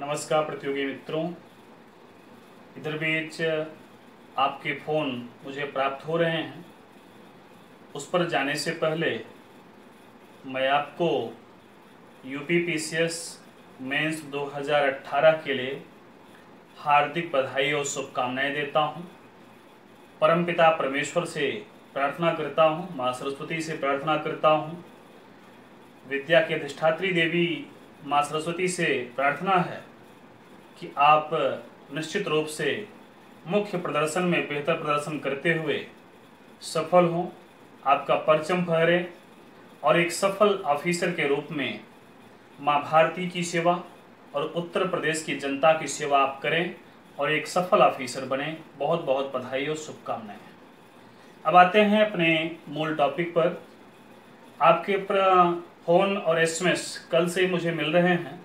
नमस्कार प्रतियोगी मित्रों। इधर बीच आपके फ़ोन मुझे प्राप्त हो रहे हैं। उस पर जाने से पहले मैं आपको यूपीपीसीएस मेंस 2018 के लिए हार्दिक बधाई और शुभकामनाएं देता हूं। परमपिता परमेश्वर से प्रार्थना करता हूं, माँ सरस्वती से प्रार्थना करता हूं, विद्या की अधिष्ठात्री देवी माँ सरस्वती से प्रार्थना है कि आप निश्चित रूप से मुख्य प्रदर्शन में बेहतर प्रदर्शन करते हुए सफल हों, आपका परचम फहरे और एक सफल ऑफिसर के रूप में माँ भारती की सेवा और उत्तर प्रदेश की जनता की सेवा आप करें और एक सफल ऑफिसर बने। बहुत बहुत बधाई और शुभकामनाएं। अब आते हैं अपने मूल टॉपिक पर। आपके फ़ोन और एसएमएस कल से ही मुझे मिल रहे हैं,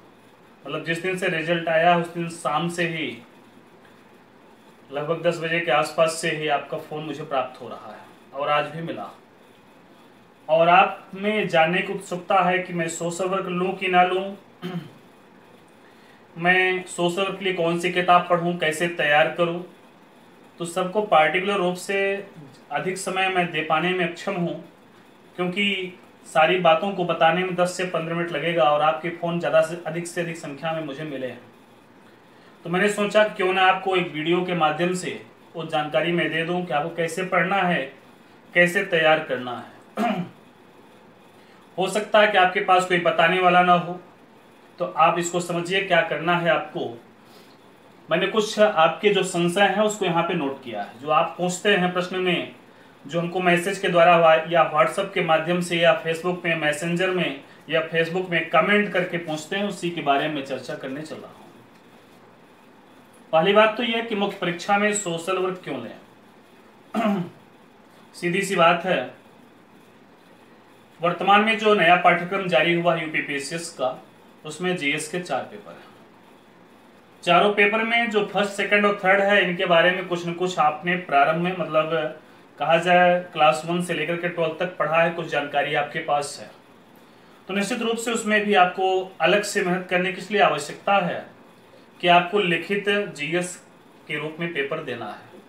मतलब जिस दिन से रिजल्ट आया उस दिन शाम से ही लगभग 10 बजे के आसपास से ही आपका फ़ोन मुझे प्राप्त हो रहा है और आज भी मिला। और आप में जानने की उत्सुकता है कि मैं सोशल वर्क लूँ कि ना लूँ, मैं सोशल वर्क के लिए कौन सी किताब पढ़ूँ, कैसे तैयार करूँ। तो सबको पार्टिकुलर रूप से अधिक समय मैं दे पाने में अक्षम हूँ, क्योंकि सारी बातों को बताने में 10 से 15 मिनट लगेगा और आपके फ़ोन ज़्यादा से अधिक संख्या में मुझे मिले हैं। तो मैंने सोचा क्यों ना आपको एक वीडियो के माध्यम से वो जानकारी मैं दे दूं कि आपको कैसे पढ़ना है, कैसे तैयार करना है। हो सकता है कि आपके पास कोई बताने वाला ना हो, तो आप इसको समझिए क्या करना है आपको। मैंने कुछ आपके जो संशय हैं उसको यहाँ पे नोट किया है। जो आप पूछते हैं प्रश्न में, जो हमको मैसेज के द्वारा या व्हाट्सएप के माध्यम से या फेसबुक में मैसेंजर में या फेसबुक में कमेंट करके पूछते हैं, उसी के बारे में चर्चा करने चल रहा हूँ। पहली बात तो यह कि मुख्य परीक्षा में सोशल वर्क क्यों लें। सीधी सी बात है, वर्तमान में जो नया पाठ्यक्रम जारी हुआ यूपीपीसीएस का, उसमें जीएस के 4 पेपर हैं। चारों पेपर में जो फर्स्ट, सेकंड और थर्ड है, इनके बारे में कुछ न कुछ आपने प्रारंभ में, मतलब कहा जाए क्लास 1 से लेकर के 12 तक पढ़ा है, कुछ जानकारी आपके पास है। तो निश्चित रूप से उसमें भी आपको अलग से मेहनत करने की इसलिए आवश्यकता है कि आपको लिखित जीएस के रूप में पेपर देना है।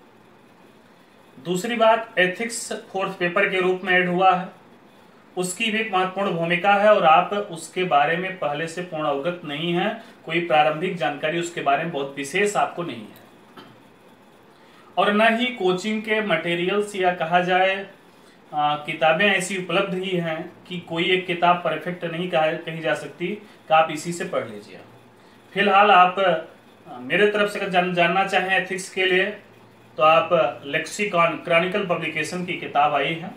दूसरी बात, एथिक्स 4th पेपर के रूप में ऐड हुआ है, उसकी भी एक महत्वपूर्ण भूमिका है और आप उसके बारे में पहले से पूर्ण अवगत नहीं है। कोई प्रारंभिक जानकारी उसके बारे में बहुत विशेष आपको नहीं है, और न ही कोचिंग के मटेरियल्स या कहा जाए किताबें ऐसी उपलब्ध ही हैं कि कोई एक किताब परफेक्ट नहीं कही जा सकती कि आप इसी से पढ़ लीजिए। फिलहाल आप मेरे तरफ से अगर जानना चाहें एथिक्स के लिए, तो आप लेक्सिकॉन क्रॉनिकल पब्लिकेशन की किताब आई है।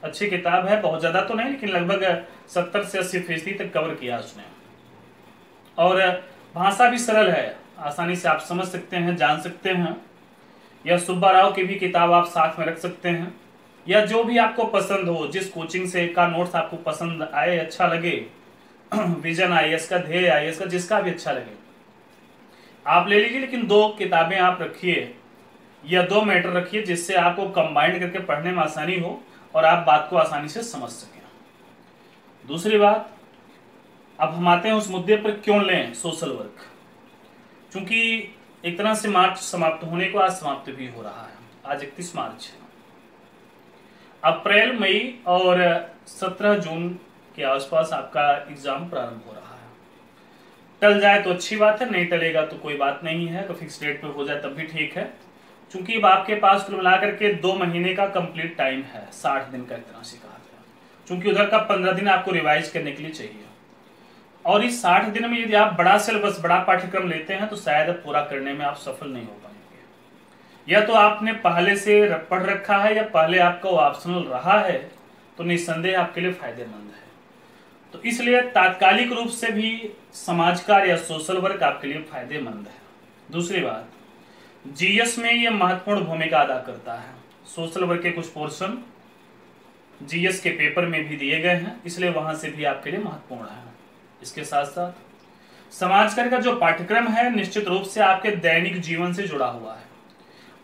अच्छी किताब है, बहुत ज़्यादा तो नहीं, लेकिन लगभग 70 से 80% तक कवर किया उसने। और भाषा भी सरल है, आसानी से आप समझ सकते हैं, जान सकते हैं। या सुब्बा राव की भी किताब आप साथ में रख सकते हैं, या जो भी आपको पसंद हो, जिस कोचिंग से का नोट्स आपको पसंद आए, अच्छा लगे, विजन आईएएस का, ध्येय आईएएस का, जिसका भी अच्छा लगे आप ले लीजिए। लेकिन 2 किताबें आप रखिए या 2 मैटर रखिए, जिससे आपको कंबाइंड करके पढ़ने में आसानी हो और आप बात को आसानी से समझ सकें। दूसरी बात, अब हम आते हैं उस मुद्दे पर क्यों लें सोशल वर्क। क्योंकि एक तरह से मार्च समाप्त होने को आज समाप्त भी हो रहा है। आज 31 मार्च है। अप्रैल, मई और 17 जून के आसपास आपका एग्जाम प्रारंभ हो रहा है। टल जाए तो अच्छी बात है, नहीं टलेगा तो कोई बात नहीं है, तो फिक्स डेट पे हो जाए तब भी ठीक है। क्योंकि अब आपके पास कुल मिलाकर के 2 महीने का कंप्लीट टाइम है, 60 दिन का एक तरह से कहा जाए। क्योंकि उधर का 15 दिन आपको रिवाइज करने के लिए चाहिए, और इस 60 दिन में यदि आप बड़ा सिलेबस, बड़ा पाठ्यक्रम लेते हैं तो शायद अब पूरा करने में आप सफल नहीं हो पाएंगे। या तो आपने पहले से पढ़ रखा है या पहले आपका वो ऑप्शनल रहा है, तो निस्संदेह आपके लिए फायदेमंद है। तो इसलिए तात्कालिक रूप से भी समाज कार्य या सोशल वर्क आपके लिए फायदेमंद है। दूसरी बात, जीएस में यह महत्वपूर्ण भूमिका अदा करता है। सोशल वर्क के कुछ पोर्शन जीएस के पेपर में भी दिए गए हैं, इसलिए वहां से भी आपके लिए महत्वपूर्ण है। इसके साथ साथ समाज कार्य का जो पाठ्यक्रम है, निश्चित रूप से आपके दैनिक जीवन से जुड़ा हुआ है।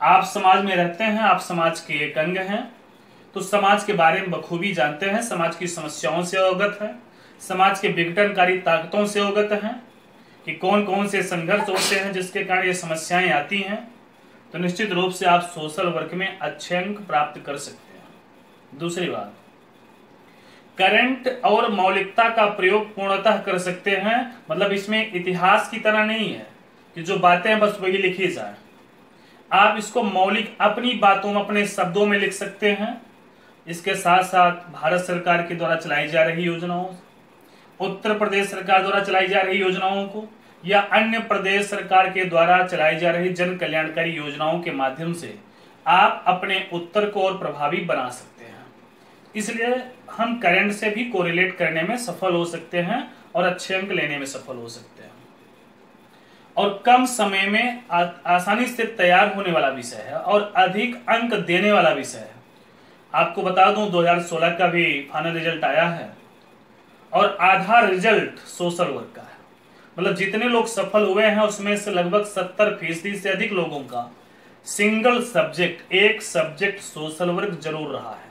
आप समाज में रहते हैं, आप समाज के एक अंग हैं, तो समाज के बारे में बखूबी जानते हैं, समाज की समस्याओं से अवगत हैं, समाज के विघटनकारी ताकतों से अवगत हैं कि कौन कौन से संघर्ष होते हैं जिसके कारण ये समस्याएं आती हैं, तो निश्चित रूप से आप सोशल वर्क में अच्छे अंक प्राप्त कर सकते हैं। दूसरी बात, करंट और मौलिकता का प्रयोग पूर्णतः कर सकते हैं, मतलब इसमें इतिहास की तरह नहीं है कि जो बातें हैं बस वही लिखी जाए। आप इसको मौलिक अपनी बातों में, अपने शब्दों में लिख सकते हैं। इसके साथ साथ भारत सरकार के द्वारा चलाई जा रही योजनाओं, उत्तर प्रदेश सरकार द्वारा चलाई जा रही योजनाओं को, या अन्य प्रदेश सरकार के द्वारा चलाई जा रही जन कल्याणकारी योजनाओं के माध्यम से आप अपने उत्तर को और प्रभावी बना सकते हैं। इसलिए हम करंट से भी कोरिलेट करने में सफल हो सकते हैं और अच्छे अंक लेने में सफल हो सकते हैं। और कम समय में आसानी से तैयार होने वाला विषय है और अधिक अंक देने वाला विषय है। आपको बता दूं 2016 का भी फाइनल रिजल्ट आया है और आधा रिजल्ट सोशल वर्क का है। मतलब जितने लोग सफल हुए हैं उसमें से लगभग 70% से अधिक लोगों का सिंगल सब्जेक्ट, एक सब्जेक्ट सोशल वर्क जरूर रहा है।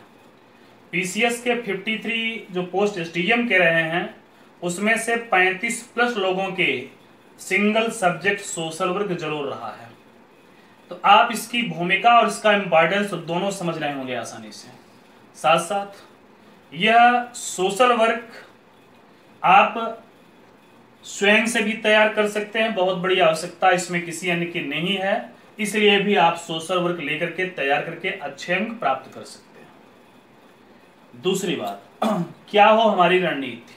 पीसीएस के 53 जो पोस्ट एसडीएम के रहे हैं उसमें से 35+ लोगों के सिंगल सब्जेक्ट सोशल वर्क जरूर रहा है। तो आप इसकी भूमिका और इसका इंपॉर्टेंस दोनों समझ रहे होंगे आसानी से। साथ साथ यह सोशल वर्क आप स्वयं से भी तैयार कर सकते हैं, बहुत बड़ी आवश्यकता इसमें किसी अन्य की नहीं है, इसलिए भी आप सोशल वर्क लेकर के तैयार करके अच्छे अंक प्राप्त कर सकते हैं। दूसरी बात, क्या हो हमारी रणनीति।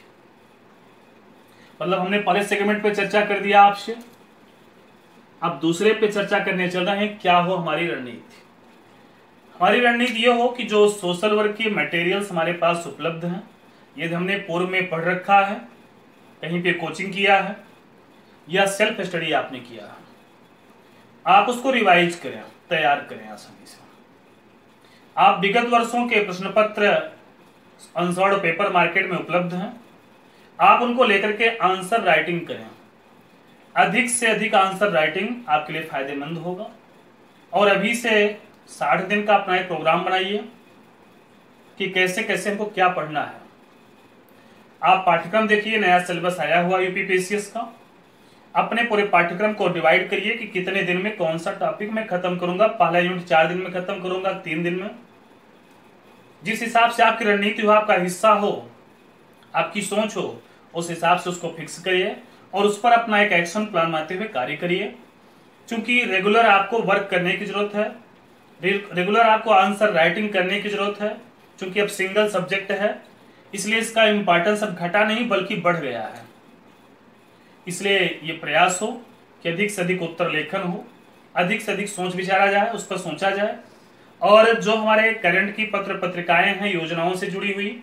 मतलब हमने पहले सेगमेंट पे चर्चा कर दिया आपसे, अब दूसरे पे चर्चा करने चल रहे हैं, क्या हो हमारी रणनीति। हमारी रणनीति यह हो कि जो सोशल वर्क की मटेरियल्स हमारे पास उपलब्ध हैं, यदि हमने पूर्व में पढ़ रखा है, कहीं पे कोचिंग किया है या सेल्फ स्टडी आपने किया है, आप उसको रिवाइज करें, तैयार करें आसानी से। आप विगत वर्षों के प्रश्न पत्र आंसर्ड पेपर मार्केट में उपलब्ध हैं, आप उनको लेकर के आंसर राइटिंग करें। अधिक से अधिक आंसर राइटिंग आपके लिए फायदेमंद होगा। और अभी से 60 दिन का अपना एक प्रोग्राम बनाइए कि कैसे कैसे हमको क्या पढ़ना है। आप पाठ्यक्रम देखिए, नया सिलेबस आया हुआ यूपीपीसीएस का, अपने पूरे पाठ्यक्रम को डिवाइड करिए कि कितने दिन में कौन सा टॉपिक मैं खत्म करूंगा। पहला यूनिट 4 दिन में खत्म करूंगा, 3 दिन में। जिस हिसाब से आपकी रणनीति हो, आपका हिस्सा हो, आपकी सोच हो, उस हिसाब से उसको फिक्स करिए और उस पर अपना एक एक्शन प्लान बनाते हुए कार्य करिए। क्योंकि रेगुलर आपको वर्क करने की जरूरत है, रेगुलर आपको आंसर राइटिंग करने की जरूरत है। क्योंकि अब सिंगल सब्जेक्ट है, इसलिए इसका इंपॉर्टेंस अब घटा नहीं बल्कि बढ़ गया है। इसलिए ये प्रयास हो कि अधिक से अधिक उत्तर लेखन हो, अधिक से अधिक सोच विचारा जाए, उस पर सोचा जाए। और जो हमारे करंट की पत्र पत्रिकाएं हैं योजनाओं से जुड़ी हुई,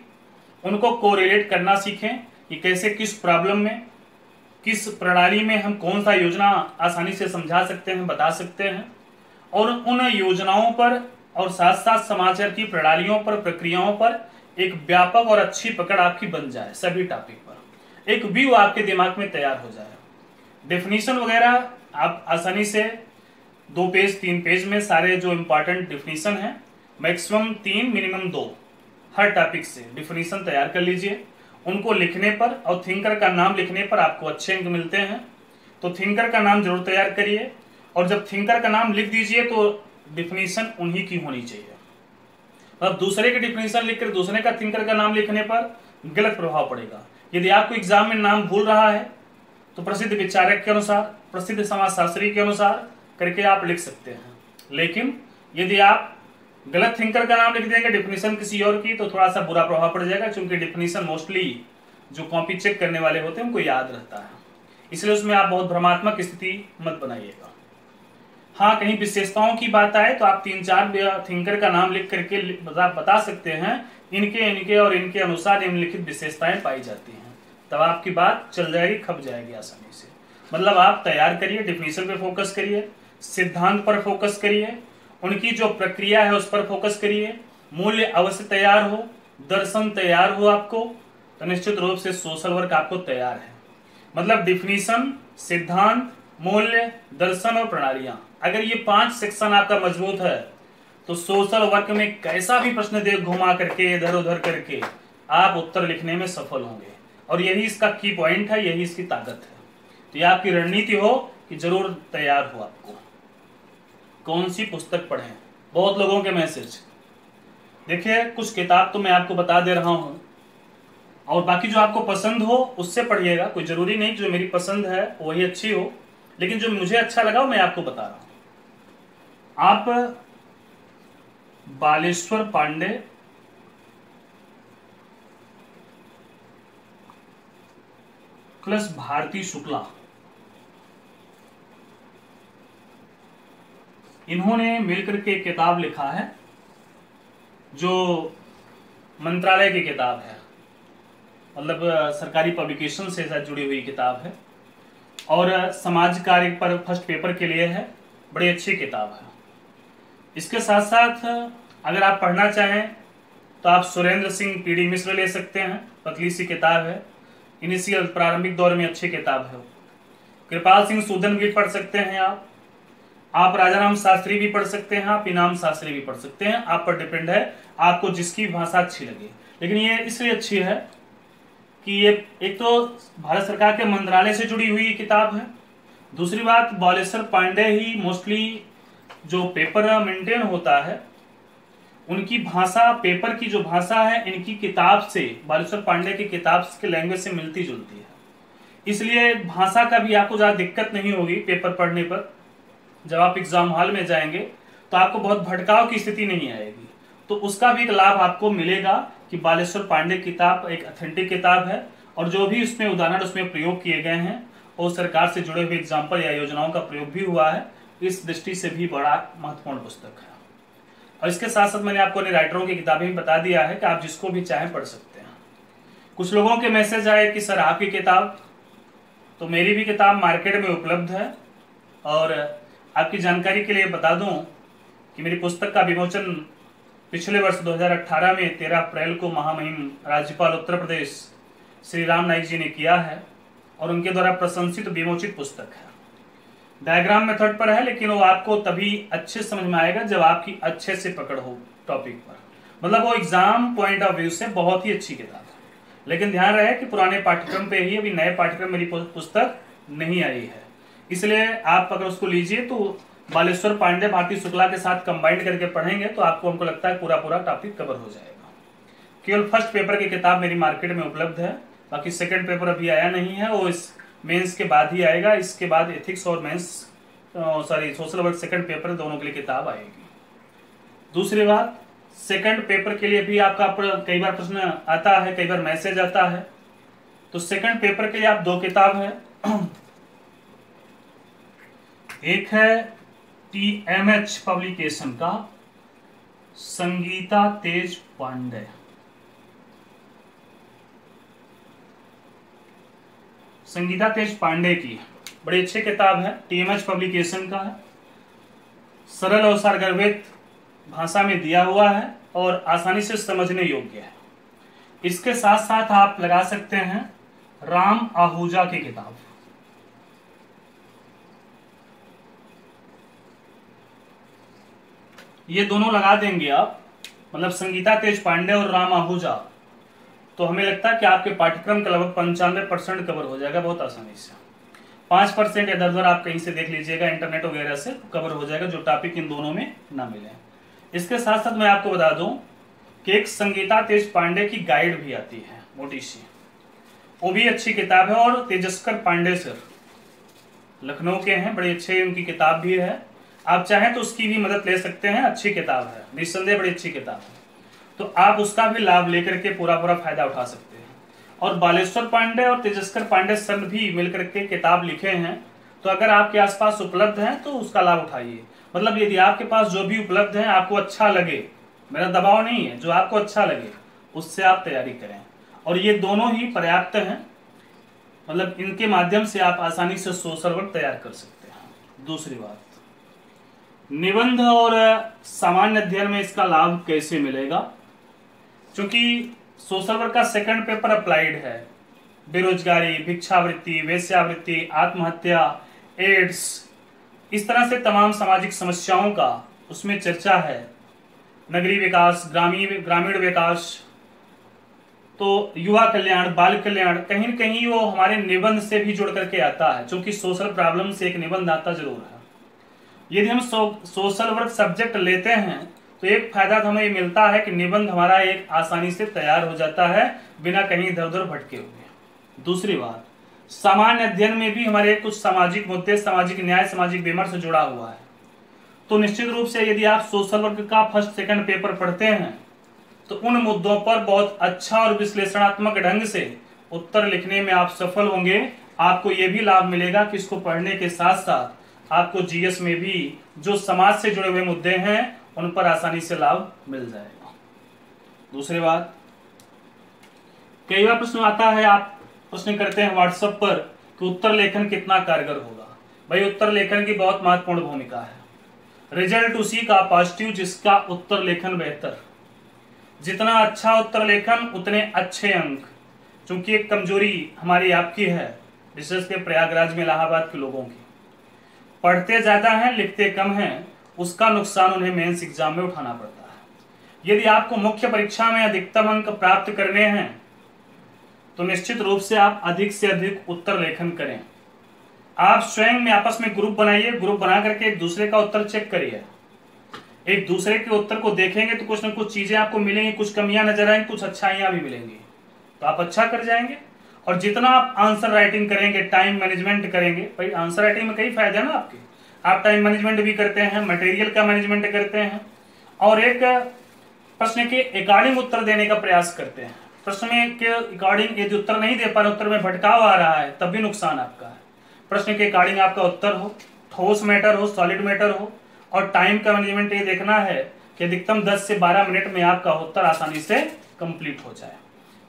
उनको कोरिलेट करना सीखें कि कैसे किस प्रॉब्लम में, किस प्रणाली में हम कौन सा योजना आसानी से समझा सकते हैं, बता सकते हैं। और उन योजनाओं पर और साथ साथ समाचार की प्रणालियों पर, प्रक्रियाओं पर एक व्यापक और अच्छी पकड़ आपकी बन जाए। सभी टॉपिक पर एक व्यू आपके दिमाग में तैयार हो जाए। डेफिनेशन वगैरह आप आसानी से 2 पेज 3 पेज में सारे जो इंपॉर्टेंट डेफिनेशन है, मैक्सिमम 3 मिनिमम 2 हर टॉपिक से डेफिनेशन तैयार कर लीजिए। उनको लिखने पर और थिंकर का नाम लिखने पर आपको अच्छे अंक मिलते हैं, तो थिंकर का नाम जरूर तैयार करिए। और जब थिंकर का नाम लिख दीजिए तो डेफिनेशन उन्हीं की होनी चाहिए। अब दूसरे के डेफिनेशन लिखकर दूसरे का थिंकर का नाम लिखने पर गलत प्रभाव पड़ेगा। यदि आपको एग्जाम में नाम भूल रहा है तो प्रसिद्ध विचारक के अनुसार, प्रसिद्ध समाजशास्त्री के अनुसार करके आप लिख सकते हैं। लेकिन यदि आप गलत थिंकर का नाम लिख देंगे, डेफिनेशन किसी और की, तो थोड़ा सा बुरा प्रभाव पड़ जाएगा। क्योंकि डेफिनेशन मोस्टली जो कॉपी चेक करने वाले होते हैं उनको याद रहता है, इसलिए उसमें आप बहुत भ्रमात्मक स्थिति मत बनाइएगा। हाँ, कहीं विशेषताओं की बात आए तो आप 3-4 थिंकर का नाम लिख करके बता सकते हैं, इनके और इनके अनुसार निम्नलिखित विशेषताएं पाई जाती हैं। तब आपकी बात चल जाएगी, खप जाएगी आसानी से। मतलब आप तैयार करिए, डेफिनेशन पे फोकस करिए, सिद्धांत पर फोकस करिए, उनकी जो प्रक्रिया है उस पर फोकस करिए, मूल्य अवश्य तैयार हो, दर्शन तैयार हो आपको, तो निश्चित रूप से सोशल वर्क आपको तैयार है। मतलब डिफिनीशन, सिद्धांत, मूल्य, दर्शन और प्रणालियां, अगर ये 5 सेक्शन आपका मजबूत है तो सोशल वर्क में कैसा भी प्रश्न दे घुमा करके, इधर उधर करके आप उत्तर लिखने में सफल होंगे। और यही इसका की पॉइंट है, यही इसकी ताकत है। तो यह आपकी रणनीति हो कि जरूर तैयार हो आपको। कौन सी पुस्तक पढ़ें, बहुत लोगों के मैसेज। देखिए कुछ किताब तो मैं आपको बता दे रहा हूं, और बाकी जो आपको पसंद हो उससे पढ़िएगा। कोई जरूरी नहीं जो मेरी पसंद है वही अच्छी हो, लेकिन जो मुझे अच्छा लगा वो मैं आपको बता रहा हूं। आप बालेश्वर पांडे प्लस भारती शुक्ला, इन्होंने मिलकर के किताब लिखा है जो मंत्रालय की किताब है, मतलब सरकारी पब्लिकेशन से साथ जुड़ी हुई किताब है, और समाज कार्य पर फर्स्ट पेपर के लिए है। बड़ी अच्छी किताब है। इसके साथ साथ अगर आप पढ़ना चाहें तो आप सुरेंद्र सिंह पीडी मिश्र ले सकते हैं, पतली सी किताब है, इनिशियल प्रारंभिक दौर में अच्छी किताब है। कृपाल सिंह सूदन भी पढ़ सकते हैं आप राजाराम शास्त्री भी पढ़ सकते हैं, आप इनाम शास्त्री भी पढ़ सकते हैं, आप पर डिपेंड है आपको जिसकी भाषा अच्छी लगे। लेकिन ये इसलिए अच्छी है कि ये एक तो भारत सरकार के मंत्रालय से जुड़ी हुई किताब है, दूसरी बात बालेश्वर पांडे ही मोस्टली जो पेपर मेंटेन होता है उनकी भाषा, पेपर की जो भाषा है इनकी किताब से, बालेश्वर पांडे की किताब के लैंग्वेज से मिलती जुलती है, इसलिए भाषा का भी आपको ज़्यादा दिक्कत नहीं होगी पेपर पढ़ने पर। जब आप एग्जाम हॉल में जाएंगे तो आपको बहुत भटकाव की स्थिति नहीं आएगी, तो उसका भी एक लाभ आपको मिलेगा कि बालेश्वर पांडे किताब एक ऑथेंटिक किताब है, और जो भी उसमें उदाहरण उसमें प्रयोग किए गए हैं और सरकार से जुड़े हुए एग्जाम्पल या योजनाओं का प्रयोग भी हुआ है, इस दृष्टि से भी बड़ा महत्वपूर्ण पुस्तक है। और इसके साथ साथ मैंने आपको राइटरों की किताबें भी बता दिया है कि आप जिसको भी चाहें पढ़ सकते हैं। कुछ लोगों के मैसेज आए कि सर आपकी किताब, तो मेरी भी किताब मार्केट में उपलब्ध है, और आपकी जानकारी के लिए बता दूं कि मेरी पुस्तक का विमोचन पिछले वर्ष 2018 में 13 अप्रैल को महामहिम राज्यपाल उत्तर प्रदेश श्री राम नाईक जी ने किया है, और उनके द्वारा प्रशंसित विमोचित पुस्तक है। डायग्राम मेथड पर है, लेकिन वो आपको तभी अच्छे समझ में आएगा जब आपकी अच्छे से पकड़ हो टॉपिक पर, मतलब वो एग्जाम पॉइंट ऑफ व्यू से बहुत ही अच्छी किताब है। लेकिन ध्यान रहे कि पुराने पाठ्यक्रम पे ही, अभी नए पाठ्यक्रम मेरी पुस्तक नहीं आई है, इसलिए आप अगर उसको लीजिए तो बालेश्वर पांडे भारती शुक्ला के साथ कंबाइंड करके पढ़ेंगे तो आपको, हमको लगता है पूरा टॉपिक कवर हो जाएगा। केवल फर्स्ट पेपर की किताब मेरी मार्केट में उपलब्ध है, बाकी सेकंड पेपर अभी आया नहीं है, वो इस मेंस के बाद ही आएगा। इसके बाद एथिक्स और mains social work second paper दोनों के लिए किताब आएगी। दूसरी बात, सेकंड पेपर के लिए भी आपका कई बार प्रश्न आता है, कई बार मैसेज आता है, तो सेकंड पेपर के लिए आप 2 किताब है। एक है TMH पब्लिकेशन का संगीता तेज पांडे, संगीता तेज पांडे की बड़ी अच्छी किताब है, TMH पब्लिकेशन का है, सरल और सारगर्भित भाषा में दिया हुआ है और आसानी से समझने योग्य है। इसके साथ साथ आप लगा सकते हैं राम आहूजा की किताब, ये दोनों लगा देंगे आप, मतलब संगीता तेज पांडे और राम आहूजा, तो हमें लगता है कि आपके पाठ्यक्रम का लगभग 95% कवर हो जाएगा बहुत आसानी से। 5% इधर उधर आप कहीं से देख लीजिएगा इंटरनेट वगैरह से, कवर हो जाएगा जो टॉपिक इन दोनों में ना मिले। इसके साथ साथ मैं आपको बता दूं कि एक संगीता तेज पांडे की गाइड भी आती है मोटी सी, वो भी अच्छी किताब है, और तेजस्कर पांडे सर लखनऊ के हैं, बड़ी अच्छी उनकी किताब भी है, आप चाहें तो उसकी भी मदद ले सकते हैं, अच्छी किताब है, निस्संदेह बड़ी अच्छी किताब है, तो आप उसका भी लाभ लेकर के पूरा फायदा उठा सकते हैं। और बालेश्वर पांडे और तेजस्कर पांडे सर भी मिलकर के किताब लिखे हैं, तो अगर आपके आसपास उपलब्ध है तो उसका लाभ उठाइए। मतलब यदि आपके पास जो भी उपलब्ध है आपको अच्छा लगे, मेरा दबाव नहीं है, जो आपको अच्छा लगे उससे आप तैयारी करें, और ये दोनों ही पर्याप्त हैं, मतलब इनके माध्यम से आप आसानी से सोशल वर्क तैयार कर सकते हैं। दूसरी बात, निबंध और सामान्य अध्ययन में इसका लाभ कैसे मिलेगा, क्योंकि सोशल वर्क का सेकंड पेपर अप्लाइड है, बेरोजगारी, भिक्षावृत्ति, वेश्यावृत्ति, आत्महत्या, एड्स, इस तरह से तमाम सामाजिक समस्याओं का उसमें चर्चा है, नगरीय विकास, ग्रामीण विकास, तो युवा कल्याण, बाल कल्याण, कहीं न कहीं वो हमारे निबंध से भी जुड़ करके आता है, क्योंकि सोशल प्रॉब्लम से एक निबंध आता जरूर है। यदि हम सोशल वर्क सब्जेक्ट लेते हैं तो एक फायदा तो हमें ये मिलता है कि निबंध हमारा एक आसानी से तैयार हो जाता है बिना कहीं इधर उधर भटके हुए। दूसरी बात, सामान्य अध्ययन में भी हमारे कुछ सामाजिक मुद्दे, सामाजिक न्याय, सामाजिक विमर्श जुड़ा हुआ है। तो निश्चित रूप से यदि आप सोशल वर्क का फर्स्ट सेकंड पेपर पढ़ते हैं तो उन मुद्दों पर बहुत अच्छा और विश्लेषणात्मक ढंग से उत्तर लिखने में आप सफल होंगे। आपको यह भी लाभ मिलेगा कि इसको पढ़ने के साथ साथ आपको जीएस में भी जो समाज से जुड़े हुए मुद्दे हैं उन पर आसानी से लाभ मिल जाएगा। दूसरी बात, कई बार प्रश्न आता है, आप प्रश्न करते हैं व्हाट्सएप पर कि उत्तर लेखन कितना कारगर होगा। भाई उत्तर लेखन की बहुत महत्वपूर्ण भूमिका है। रिजल्ट उसी का पॉजिटिव जिसका उत्तर लेखन बेहतर। जितना अच्छा उत्तर लेखन उतने अच्छे अंक। क्योंकि एक कमजोरी हमारी आपकी है, विशेष के प्रयागराज में इलाहाबाद के लोगों की, पढ़ते ज्यादा हैं लिखते कम हैं, उसका नुकसान उन्हें मेंस एग्जाम में उठाना पड़ता है। यदि आपको मुख्य परीक्षा में अधिकतम अंक प्राप्त करने हैं तो निश्चित रूप से आप अधिक से अधिक उत्तर लेखन करें। आप स्वयं में आपस में ग्रुप बनाइए, ग्रुप बना करके एक दूसरे का उत्तर चेक करिए। एक दूसरे के उत्तर को देखेंगे तो कुछ ना कुछ चीजें आपको मिलेंगी, कुछ कमियां नजर आएंगी, कुछ अच्छाइयां भी मिलेंगी, तो आप अच्छा कर जाएंगे। और जितना आप आंसर राइटिंग करेंगे, टाइम मैनेजमेंट करेंगे, भाई आंसर राइटिंग में कई फायदे हैं ना आपके। आप टाइम मैनेजमेंट भी करते हैं, मटेरियल का मैनेजमेंट करते हैं और एक प्रश्न के अकॉर्डिंग उत्तर देने का प्रयास करते हैं। प्रश्न में के अकॉर्डिंग यदि उत्तर नहीं दे पा रहे, उत्तर में भटकाव आ रहा है, तब भी नुकसान आपका है। प्रश्न के अकॉर्डिंग आपका उत्तर हो, ठोस मैटर हो, सॉलिड मैटर हो, और टाइम का मैनेजमेंट ये देखना है कि अधिकतम 10 से 12 मिनट में आपका उत्तर आसानी से कंप्लीट हो जाए।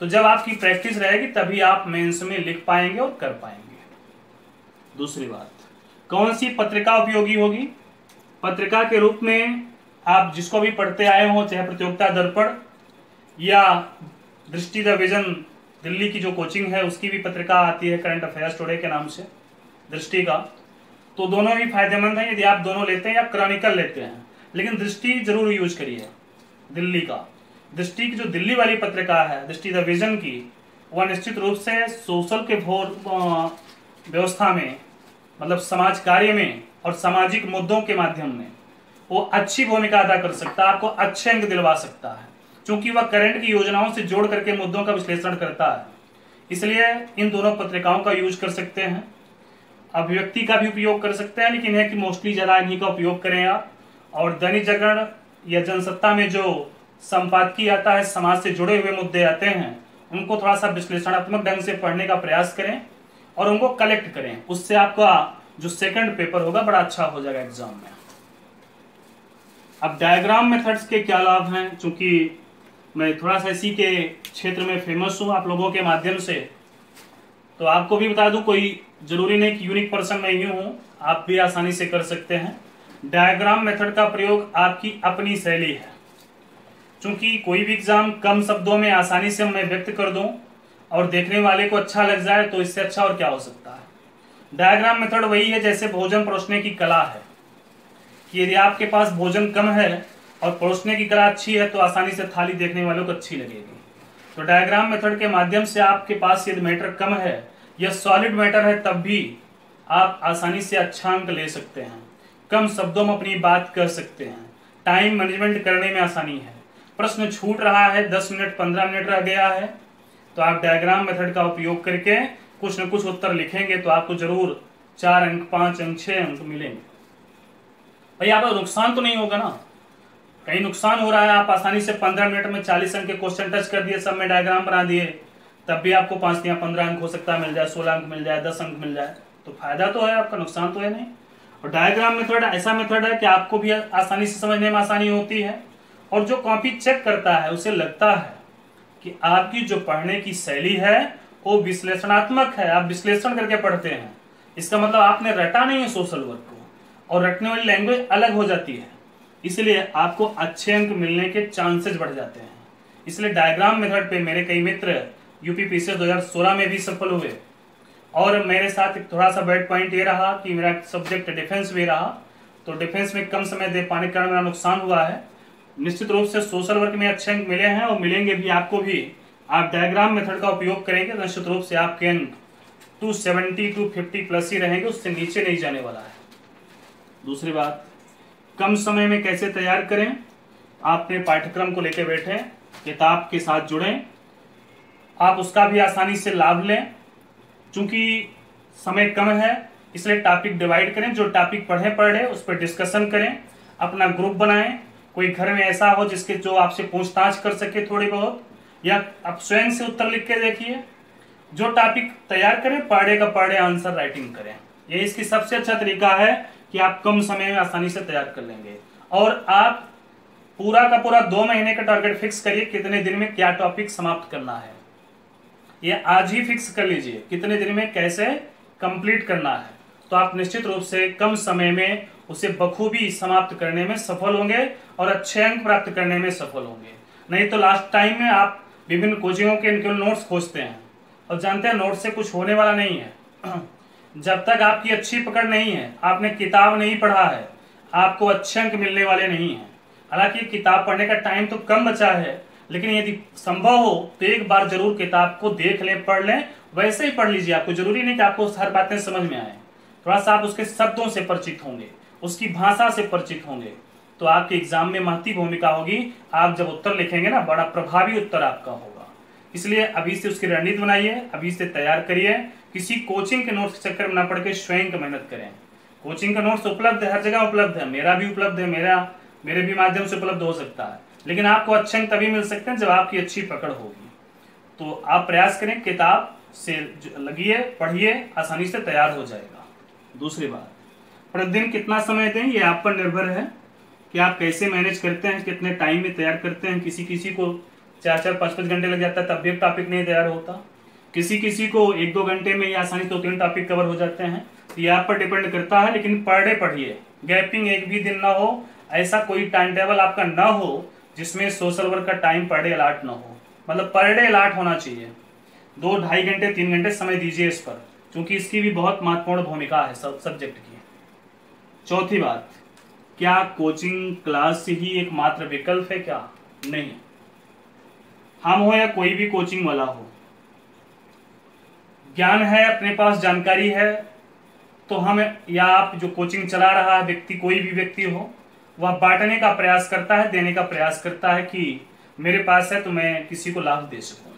तो जब आपकी प्रैक्टिस रहेगी तभी आप मेंस में लिख पाएंगे और कर पाएंगे। दूसरी बात, कौन सी पत्रिका उपयोगी होगी? पत्रिका के रूप में आप जिसको भी पढ़ते आए हो, चाहे प्रतियोगिता दर्पण या दृष्टि द विजन, दिल्ली की जो कोचिंग है उसकी भी पत्रिका आती है करंट अफेयर्स टुडे के नाम से, दृष्टि का, तो दोनों ही फायदेमंद हैं यदि आप दोनों लेते हैं या क्रॉनिकल लेते हैं। लेकिन दृष्टि जरूर यूज करिए दिल्ली का। दृष्टि की जो दिल्ली वाली पत्रिका है, दृष्टि द विजन की, वह निश्चित रूप से सोशल के व्यवस्था में, मतलब समाज कार्य में और सामाजिक मुद्दों के माध्यम में वो अच्छी भूमिका अदा कर सकता है, आपको अच्छे अंक दिलवा सकता है, क्योंकि वह करंट की योजनाओं से जोड़ करके मुद्दों का विश्लेषण करता है। इसलिए इन दोनों पत्रिकाओं का यूज कर सकते हैं। अभिव्यक्ति का भी उपयोग कर सकते हैं, लेकिन है कि मोस्टली ज्यादा इन्हीं का उपयोग करें आप। और दैनिक जागरण या जनसत्ता में जो संपादकीय आता है, समाज से जुड़े हुए मुद्दे आते हैं, उनको थोड़ा सा विश्लेषणात्मक ढंग से पढ़ने का प्रयास करें और उनको कलेक्ट करें। उससे आपका जो सेकंड पेपर होगा बड़ा अच्छा हो जाएगा एग्जाम में। अब डायग्राम मेथड्स के क्या लाभ हैं? चूंकि मैं थोड़ा सा इसी के क्षेत्र में फेमस हूं आप लोगों के माध्यम से, तो आपको भी बता दूं, कोई जरूरी नहीं कि यूनिक पर्सन मैं ही हूं, आप भी आसानी से कर सकते हैं। डायग्राम मेथड का प्रयोग आपकी अपनी शैली है। चूंकि कोई भी एग्जाम कम शब्दों में आसानी से मैं व्यक्त कर दूं और देखने वाले को अच्छा लग जाए, तो इससे अच्छा और क्या हो सकता है। डायग्राम मेथड वही है जैसे भोजन परोसने की कला है, कि यदि आपके पास भोजन कम है और परोसने की कला अच्छी है तो आसानी से थाली देखने वालों को अच्छी लगेगी। तो डायग्राम मेथड के माध्यम से आपके पास यदि मैटर कम है या सॉलिड मैटर है, तब भी आप आसानी से अच्छा अंक ले सकते हैं, कम शब्दों में अपनी बात कर सकते हैं, टाइम मैनेजमेंट करने में आसानी है। प्रश्न छूट रहा है, 10 मिनट 15 मिनट रह गया है, तो आप डायग्राम मेथड का उपयोग करके कुछ न कुछ उत्तर लिखेंगे तो आपको जरूर 4 अंक, 5 अंक, 6 अंक मिलेंगे। भाई आपका नुकसान तो नहीं होगा ना? कहीं नुकसान हो रहा है, आप आसानी से 15 मिनट में 40 अंक के क्वेश्चन टच कर दिए, सब में डायग्राम बना दिए, तब भी आपको 5 या 15 अंक हो सकता है मिल जाए, 16 अंक मिल जाए, 10 अंक मिल जाए, तो फायदा तो है, आपका नुकसान तो है नहीं। और डायग्राम मेथड ऐसा मेथड है कि आपको भी आसानी से समझने में आसानी होती है, और जो कॉपी चेक करता है उसे लगता है कि आपकी जो पढ़ने की शैली है वो विश्लेषणात्मक है, आप विश्लेषण करके पढ़ते हैं। इसका मतलब आपने रटा नहीं है सोशल वर्क को, और रटने वाली लैंग्वेज अलग हो जाती है, इसलिए आपको अच्छे अंक मिलने के चांसेस बढ़ जाते हैं। इसलिए डायग्राम मेथड पे मेरे कई मित्र यूपीपीसीएस 2016 में भी सफल हुए, और मेरे साथ एक थोड़ा सा बैड पॉइंट ये रहा कि मेरा सब्जेक्ट डिफेंस भी रहा, तो डिफेंस में कम समय दे पाने के कारण मेरा नुकसान हुआ है। निश्चित रूप से सोशल वर्क में अच्छे अंक मिले हैं और मिलेंगे भी आपको भी, आप डायग्राम मेथड का उपयोग करेंगे तो निश्चित रूप से आपके अंक 270 250 प्लस ही रहेंगे, उससे नीचे नहीं जाने वाला है। दूसरी बात, कम समय में कैसे तैयार करें। आपने पाठ्यक्रम को लेकर बैठे, किताब के साथ जुड़ें, आप उसका भी आसानी से लाभ लें। चूंकि समय कम है इसलिए टॉपिक डिवाइड करें, जो टॉपिक पढ़ रहे उस पर डिस्कशन करें, अपना ग्रुप बनाएं। कोई घर में ऐसा हो जिसके जो आपसे पूछताछ कर सके थोड़ी बहुत, या आप स्वयं से उत्तर लिख के देखिए। जो टॉपिक तैयार करें पढ़े आंसर राइटिंग करें। ये इसकी सबसे अच्छा तरीका है कि आप कम समय में आसानी से तैयार कर लेंगे। और आप पूरा का पूरा 2 महीने का टारगेट फिक्स करिए, कितने दिन में क्या टॉपिक समाप्त करना है। ये आज ही फिक्स कर लीजिए कितने दिन में कैसे कंप्लीट करना है, तो आप निश्चित रूप से कम समय में उसे बखूबी समाप्त करने में सफल होंगे और अच्छे अंक प्राप्त करने में सफल होंगे। नहीं तो लास्ट टाइम में आप विभिन्न कोचिंगों के इनके नोट्स खोजते हैं और जानते हैं नोट्स से कुछ होने वाला नहीं है। जब तक आपकी अच्छी पकड़ नहीं है, आपने किताब नहीं पढ़ा है, आपको अच्छे अंक मिलने वाले नहीं हैं। हालांकि किताब पढ़ने का टाइम तो कम बचा है, लेकिन यदि संभव हो तो एक बार जरूर किताब को देख लें, पढ़ लें। वैसे ही पढ़ लीजिए, आपको जरूरी नहीं कि आपको हर बातें समझ में आए। थोड़ा सा आप उसके शब्दों से परिचित होंगे, उसकी भाषा से परिचित होंगे, तो आपके एग्जाम में महती भूमिका होगी। आप जब उत्तर लिखेंगे ना, बड़ा प्रभावी उत्तर आपका होगा। इसलिए अभी से उसकी रणनीति बनाइए, अभी से तैयार करिए। किसी कोचिंग के नोट्स के चक्कर में ना पड़ के स्वयं की मेहनत करें। कोचिंग का नोट्स उपलब्ध है, हर जगह उपलब्ध है, मेरा भी उपलब्ध है, मेरे भी माध्यम से उपलब्ध हो सकता है, लेकिन आपको अच्छे अंक तभी मिल सकते हैं जब आपकी अच्छी पकड़ होगी। तो आप प्रयास करें, किताब से लगिए, पढ़िए, आसानी से तैयार हो जाएगा। दूसरी बात, प्रतिदिन कितना समय दें ये आप पर निर्भर है कि आप कैसे मैनेज करते हैं, कितने टाइम में तैयार करते हैं। किसी किसी को 4-4 5-5 घंटे लग जाता है तब भी एक टॉपिक नहीं तैयार होता, किसी किसी को 1-2 घंटे में ही आसानी से 2-3 टॉपिक कवर हो जाते हैं। तो ये आप पर डिपेंड करता है, लेकिन पर डे पढ़िए, गैपिंग एक भी दिन ना हो। ऐसा कोई टाइम टेबल आपका ना हो जिसमें सोशल वर्क का टाइम पर डे अलाट ना हो, मतलब पर डे अलाट होना चाहिए। 2-2.5 घंटे 3 घंटे समय दीजिए इस पर, क्योंकि इसकी भी बहुत महत्वपूर्ण भूमिका है सब्जेक्ट की। चौथी बात, क्या कोचिंग क्लास ही एकमात्र विकल्प है? क्या नहीं। हम हो या कोई भी कोचिंग वाला हो, ज्ञान है, अपने पास जानकारी है, तो हम या आप जो कोचिंग चला रहा है व्यक्ति, कोई भी व्यक्ति हो, वह बांटने का प्रयास करता है, देने का प्रयास करता है कि मेरे पास है तो मैं किसी को लाभ दे सकूं।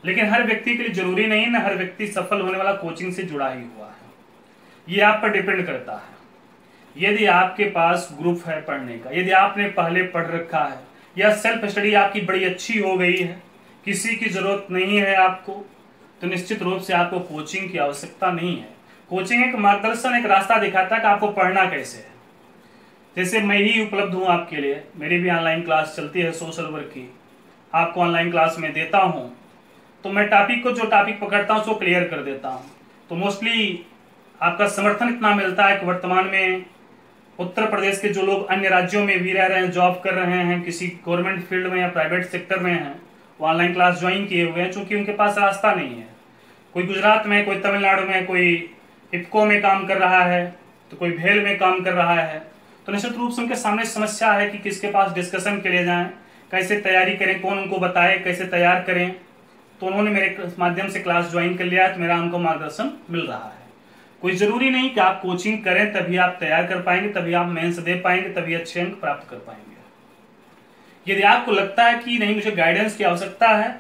लेकिन हर व्यक्ति के लिए जरूरी नहीं ना हर व्यक्ति सफल होने वाला कोचिंग से जुड़ा ही हुआ है। ये आप पर डिपेंड करता है। यदि आपके पास ग्रुप है पढ़ने का, यदि आपने पहले पढ़ रखा है, या सेल्फ स्टडी आपकी बड़ी अच्छी हो गई है, किसी की जरूरत नहीं है आपको, तो निश्चित रूप से आपको कोचिंग की आवश्यकता नहीं है। कोचिंग एक मार्गदर्शन, एक रास्ता दिखाता है कि आपको पढ़ना कैसे है। जैसे मैं ही उपलब्ध हूँ आपके लिए, मेरी भी ऑनलाइन क्लास चलती है सोशल वर्क की, आपको ऑनलाइन क्लास में देता हूँ, तो मैं टॉपिक को, जो टॉपिक पकड़ता हूँ उसको क्लियर कर देता हूँ। तो मोस्टली आपका समर्थन इतना मिलता है कि वर्तमान में उत्तर प्रदेश के जो लोग अन्य राज्यों में भी रह रहे हैं, जॉब कर रहे हैं, किसी गवर्नमेंट फील्ड में या प्राइवेट सेक्टर में हैं, वो ऑनलाइन क्लास ज्वाइन किए हुए हैं, चूंकि उनके पास रास्ता नहीं है। कोई गुजरात में, कोई तमिलनाडु में, कोई इफ्को में काम कर रहा है, तो कोई भेल में काम कर रहा है। तो निश्चित रूप से उनके सामने समस्या है कि किसके पास डिस्कशन के लिए जाएं, कैसे तैयारी करें, कौन उनको बताए, कैसे तैयार करें। तो उन्होंने मेरे माध्यम से क्लास ज्वाइन कर लिया, तो मेरा उनको मार्गदर्शन मिल रहा है। कोई जरूरी नहीं कि आप कोचिंग करें तभी आप तैयार कर पाएंगे, तभी आप मेंस दे पाएंगे, तभी अच्छे अंक प्राप्त कर पाएंगे। यदि आपको लगता है कि नहीं मुझे गाइडेंस की आवश्यकता है,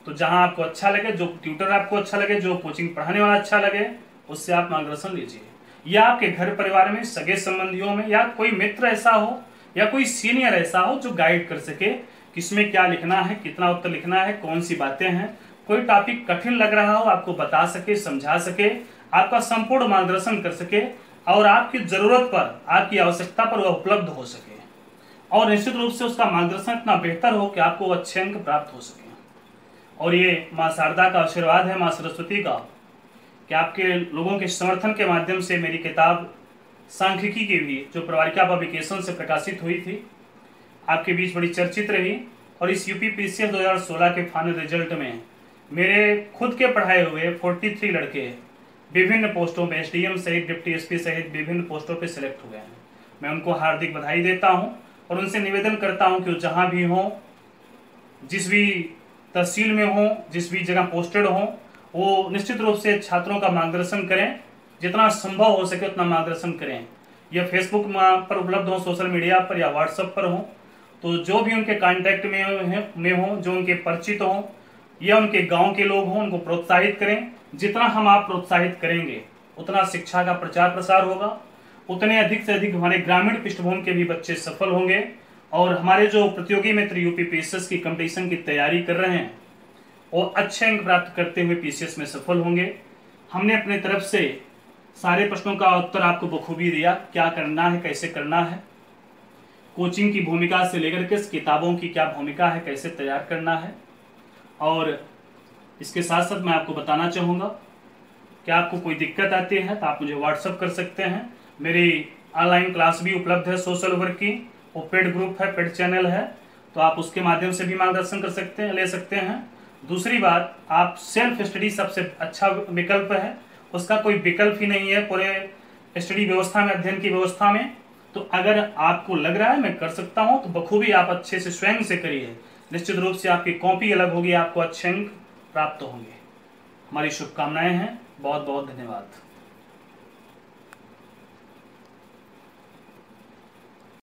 तो जहां आपको अच्छा लगे, जो ट्यूटर आपको अच्छा लगे, जो कोचिंग पढ़ाने वाला अच्छा लगे, उससे आप मार्गदर्शन लीजिए। या आपके घर परिवार में, सगे संबंधियों में, या कोई मित्र ऐसा हो या कोई सीनियर ऐसा हो जो गाइड कर सके किसमें क्या लिखना है, कितना उत्तर लिखना है, कौन सी बातें हैं। कोई टॉपिक कठिन लग रहा हो, आपको बता सके, समझा सके, आपका संपूर्ण मार्गदर्शन कर सके, और आपकी जरूरत पर, आपकी आवश्यकता पर वह उपलब्ध हो सके, और निश्चित रूप से उसका मार्गदर्शन इतना बेहतर हो कि आपको अच्छे अंक प्राप्त हो सके। और ये माँ शारदा का आशीर्वाद है, माँ सरस्वती का, कि आपके लोगों के समर्थन के माध्यम से मेरी किताब सांख्यिकी की भी, जो प्रवारिका पब्लिकेशन से प्रकाशित हुई थी, आपके बीच बड़ी चर्चित रही। और इस यूपीपीसीएस 2016 के फाइनल रिजल्ट में मेरे खुद के पढ़ाए हुए 43 लड़के विभिन्न पोस्टों पे, एसडीएम सहित, डिप्टी एसपी सहित विभिन्न पोस्टों पे सिलेक्ट हुए हैं। मैं उनको हार्दिक बधाई देता हूं और उनसे निवेदन करता हूं कि वो जहां भी हों, जिस भी तहसील में हो, जिस भी जगह पोस्टेड हो, वो निश्चित रूप से छात्रों का मार्गदर्शन करें, जितना संभव हो सके उतना मार्गदर्शन करें। यह फेसबुक पर उपलब्ध हो, सोशल मीडिया पर या व्हाट्सएप पर हो, तो जो भी उनके कांटेक्ट में हो, जो उनके परिचित हों या उनके गांव के लोग हों, उनको प्रोत्साहित करें। जितना हम आप प्रोत्साहित करेंगे उतना शिक्षा का प्रचार प्रसार होगा, उतने अधिक से अधिक हमारे ग्रामीण पृष्ठभूमि के भी बच्चे सफल होंगे और हमारे जो प्रतियोगी मित्र यूपीपीएसएस की कंपटीशन की तैयारी कर रहे हैं वो अच्छे अंक प्राप्त करते हुए पीसीएस में सफल होंगे। हमने अपने तरफ से सारे प्रश्नों का उत्तर आपको बखूबी दिया, क्या करना है, कैसे करना है, कोचिंग की भूमिका से लेकर के किताबों की क्या भूमिका है, कैसे तैयार करना है। और इसके साथ साथ मैं आपको बताना चाहूँगा कि आपको कोई दिक्कत आती है तो आप मुझे व्हाट्सअप कर सकते हैं। मेरी ऑनलाइन क्लास भी उपलब्ध है सोशल वर्क की, वो पेड ग्रुप है, पेड चैनल है, तो आप उसके माध्यम से भी मार्गदर्शन कर सकते हैं, ले सकते हैं। दूसरी बात, आप सेल्फ स्टडी सबसे अच्छा विकल्प है, उसका कोई विकल्प ही नहीं है पूरे स्टडी व्यवस्था में, अध्ययन की व्यवस्था में। तो अगर आपको लग रहा है मैं कर सकता हूं तो बखूबी आप अच्छे से स्वयं से करिए, निश्चित रूप से आपकी कॉपी अलग होगी, आपको अच्छे अंक प्राप्त होंगे। हमारी शुभकामनाएं हैं। बहुत बहुत धन्यवाद।